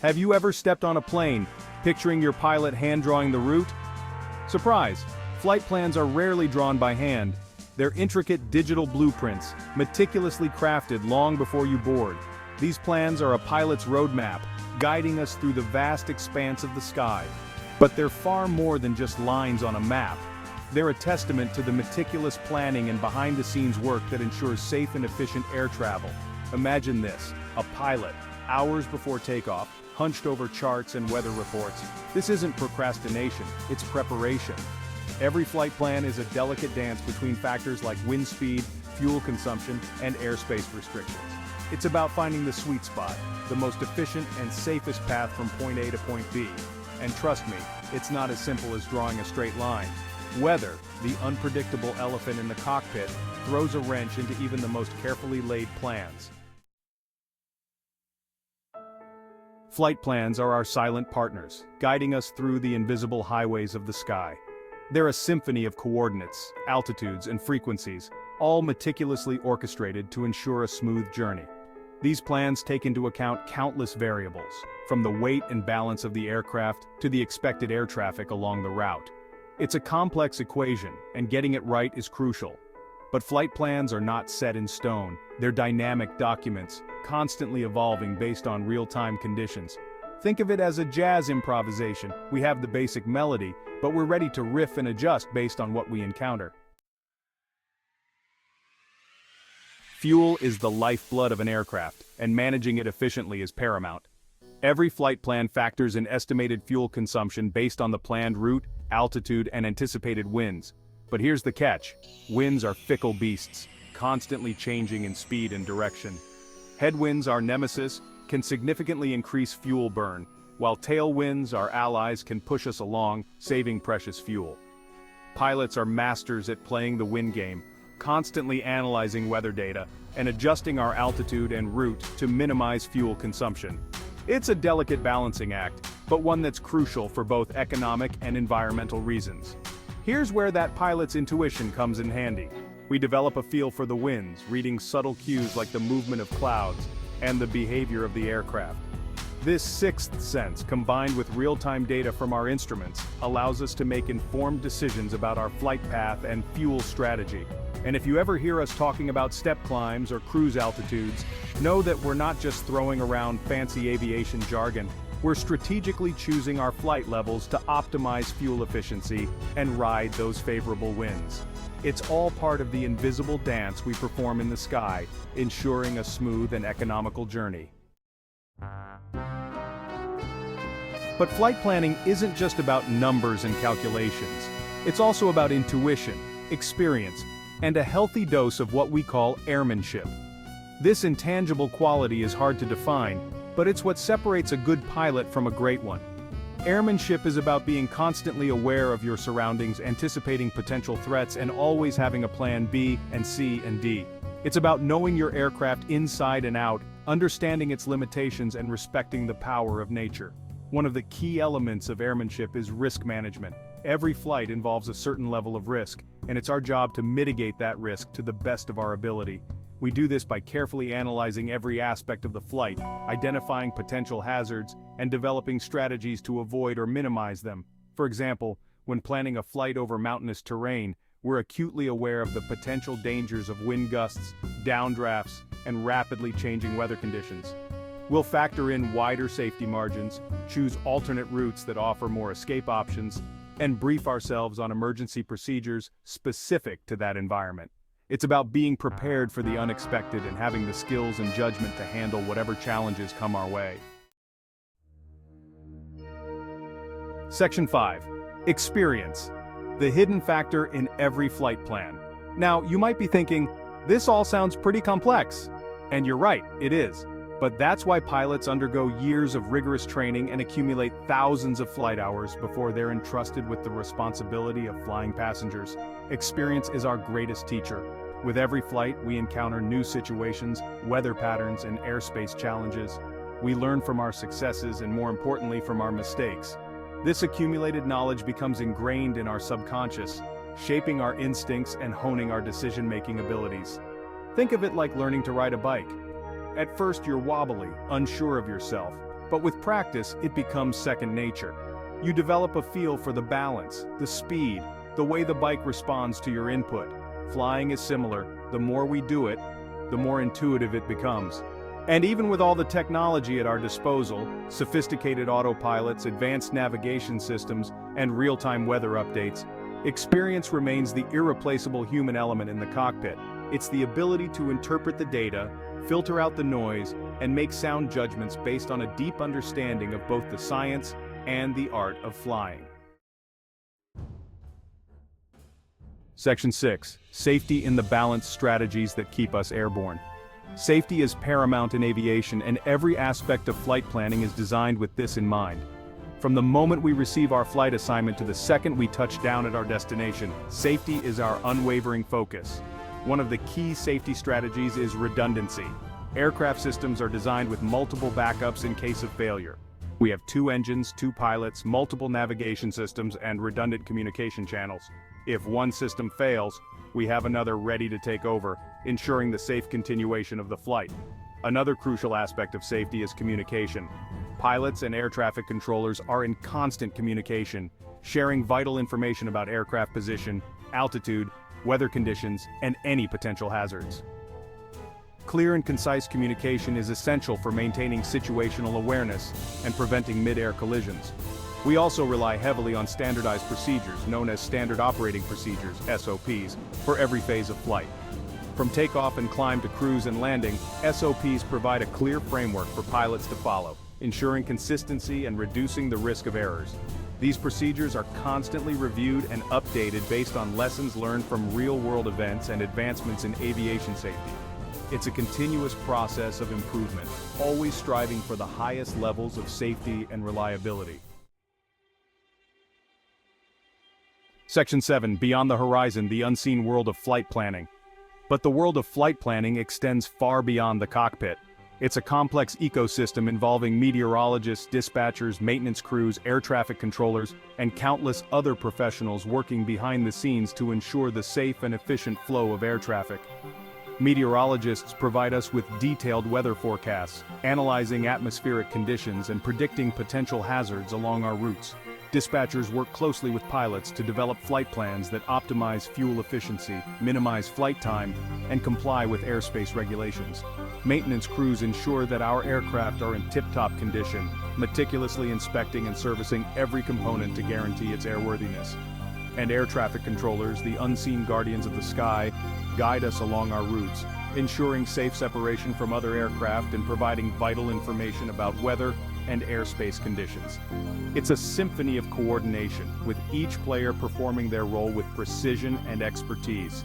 Have you ever stepped on a plane, picturing your pilot hand-drawing the route? Surprise! Flight plans are rarely drawn by hand. They're intricate digital blueprints, meticulously crafted long before you board. These plans are a pilot's roadmap, guiding us through the vast expanse of the sky. But they're far more than just lines on a map. They're a testament to the meticulous planning and behind-the-scenes work that ensures safe and efficient air travel. Imagine this: a pilot, hours before takeoff, hunched over charts and weather reports. This isn't procrastination, it's preparation. Every flight plan is a delicate dance between factors like wind speed, fuel consumption, and airspace restrictions. It's about finding the sweet spot, the most efficient and safest path from point A to point B. And trust me, it's not as simple as drawing a straight line. Weather, the unpredictable elephant in the cockpit, throws a wrench into even the most carefully laid plans. Flight plans are our silent partners, guiding us through the invisible highways of the sky. They're a symphony of coordinates, altitudes, and frequencies, all meticulously orchestrated to ensure a smooth journey. These plans take into account countless variables, from the weight and balance of the aircraft to the expected air traffic along the route. It's a complex equation, and getting it right is crucial. But flight plans are not set in stone. They're dynamic documents, constantly evolving based on real-time conditions. Think of it as a jazz improvisation. We have the basic melody, but we're ready to riff and adjust based on what we encounter. Fuel is the lifeblood of an aircraft, and managing it efficiently is paramount. Every flight plan factors in estimated fuel consumption based on the planned route, altitude, and anticipated winds. But here's the catch: winds are fickle beasts, constantly changing in speed and direction. Headwinds, our nemesis, can significantly increase fuel burn, while tailwinds, our allies, can push us along, saving precious fuel. Pilots are masters at playing the wind game, constantly analyzing weather data and adjusting our altitude and route to minimize fuel consumption. It's a delicate balancing act, but one that's crucial for both economic and environmental reasons. Here's where that pilot's intuition comes in handy. We develop a feel for the winds, reading subtle cues like the movement of clouds and the behavior of the aircraft. This sixth sense, combined with real-time data from our instruments, allows us to make informed decisions about our flight path and fuel strategy. And if you ever hear us talking about step climbs or cruise altitudes, know that we're not just throwing around fancy aviation jargon. We're strategically choosing our flight levels to optimize fuel efficiency and ride those favorable winds. It's all part of the invisible dance we perform in the sky, ensuring a smooth and economical journey. But flight planning isn't just about numbers and calculations. It's also about intuition, experience, and a healthy dose of what we call airmanship. This intangible quality is hard to define, but it's what separates a good pilot from a great one. Airmanship is about being constantly aware of your surroundings, anticipating potential threats, and always having a plan B and C and D. It's about knowing your aircraft inside and out, understanding its limitations, and respecting the power of nature. One of the key elements of airmanship is risk management. Every flight involves a certain level of risk, and it's our job to mitigate that risk to the best of our ability. We do this by carefully analyzing every aspect of the flight, identifying potential hazards, and developing strategies to avoid or minimize them. For example, when planning a flight over mountainous terrain, we're acutely aware of the potential dangers of wind gusts, downdrafts, and rapidly changing weather conditions. We'll factor in wider safety margins, choose alternate routes that offer more escape options, and brief ourselves on emergency procedures specific to that environment. It's about being prepared for the unexpected and having the skills and judgment to handle whatever challenges come our way. Section 5. Experience. The hidden factor in every flight plan. Now, you might be thinking, this all sounds pretty complex. And you're right, it is. But that's why pilots undergo years of rigorous training and accumulate thousands of flight hours before they're entrusted with the responsibility of flying passengers. Experience is our greatest teacher. With every flight, we encounter new situations, weather patterns, and airspace challenges. We learn from our successes and, more importantly, from our mistakes. This accumulated knowledge becomes ingrained in our subconscious, shaping our instincts and honing our decision-making abilities. Think of it like learning to ride a bike. At first you're wobbly, unsure of yourself, But with practice, it becomes second nature. You develop a feel for the balance, the speed, the way the bike responds to your input. Flying is similar. The more we do it, the more intuitive it becomes. And even with all the technology at our disposal, sophisticated autopilots, advanced navigation systems, and real-time weather updates, experience remains the irreplaceable human element in the cockpit. It's the ability to interpret the data, filter out the noise, and make sound judgments based on a deep understanding of both the science and the art of flying. Section 6. Safety in the balanced strategies that keep us airborne. Safety is paramount in aviation, and every aspect of flight planning is designed with this in mind. From the moment we receive our flight assignment to the second we touch down at our destination, safety is our unwavering focus. One of the key safety strategies is redundancy. Aircraft systems are designed with multiple backups in case of failure. We have 2 engines, 2 pilots, multiple navigation systems, and redundant communication channels. If one system fails, we have another ready to take over, ensuring the safe continuation of the flight. Another crucial aspect of safety is communication. Pilots and air traffic controllers are in constant communication, sharing vital information about aircraft position, altitude, weather conditions, and any potential hazards. Clear and concise communication is essential for maintaining situational awareness and preventing mid-air collisions. We also rely heavily on standardized procedures, known as Standard Operating Procedures, SOPs, for every phase of flight. From takeoff and climb to cruise and landing, SOPs provide a clear framework for pilots to follow, ensuring consistency and reducing the risk of errors. These procedures are constantly reviewed and updated based on lessons learned from real-world events and advancements in aviation safety. It's a continuous process of improvement, always striving for the highest levels of safety and reliability. Section 7. Beyond the horizon, the unseen world of flight planning. But the world of flight planning extends far beyond the cockpit. It's a complex ecosystem involving meteorologists, dispatchers, maintenance crews, air traffic controllers, and countless other professionals working behind the scenes to ensure the safe and efficient flow of air traffic. Meteorologists provide us with detailed weather forecasts, analyzing atmospheric conditions and predicting potential hazards along our routes. Dispatchers work closely with pilots to develop flight plans that optimize fuel efficiency, minimize flight time, and comply with airspace regulations. Maintenance crews ensure that our aircraft are in tip-top condition, meticulously inspecting and servicing every component to guarantee its airworthiness. And air traffic controllers, the unseen guardians of the sky, guide us along our routes, ensuring safe separation from other aircraft and providing vital information about weather and airspace conditions. It's a symphony of coordination, with each player performing their role with precision and expertise.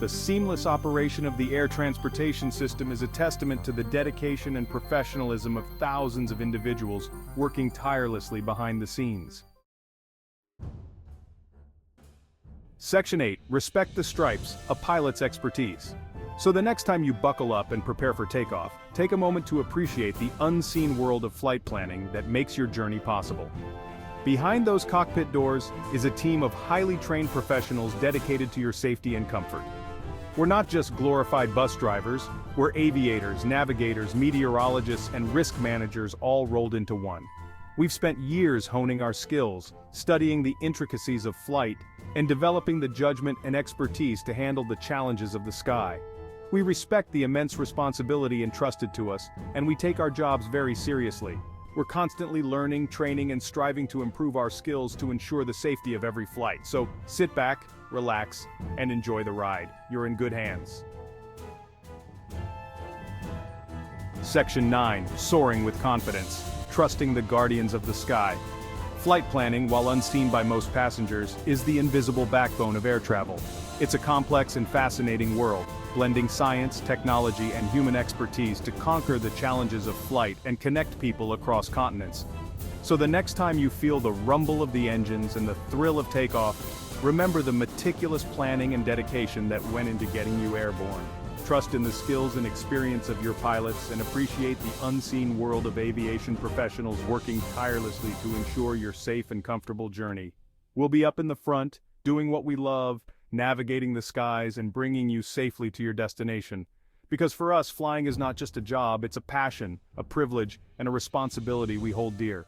The seamless operation of the air transportation system is a testament to the dedication and professionalism of thousands of individuals working tirelessly behind the scenes. Section 8. Respect the stripes, a pilot's expertise. So the next time you buckle up and prepare for takeoff, take a moment to appreciate the unseen world of flight planning that makes your journey possible. Behind those cockpit doors is a team of highly trained professionals dedicated to your safety and comfort. We're not just glorified bus drivers, we're aviators, navigators, meteorologists, and risk managers all rolled into one. We've spent years honing our skills, studying the intricacies of flight, and developing the judgment and expertise to handle the challenges of the sky. We respect the immense responsibility entrusted to us, and we take our jobs very seriously. We're constantly learning, training, and striving to improve our skills to ensure the safety of every flight. So sit back, relax, and enjoy the ride. You're in good hands. Section 9. Soaring with confidence. Trusting the guardians of the sky. Flight planning, while unseen by most passengers, is the invisible backbone of air travel. It's a complex and fascinating world, blending science, technology, and human expertise to conquer the challenges of flight and connect people across continents. So the next time you feel the rumble of the engines and the thrill of takeoff, remember the meticulous planning and dedication that went into getting you airborne. Trust in the skills and experience of your pilots and appreciate the unseen world of aviation professionals working tirelessly to ensure your safe and comfortable journey. We'll be up in the front, doing what we love, navigating the skies and bringing you safely to your destination. Because for us, flying is not just a job, it's a passion, a privilege, and a responsibility we hold dear.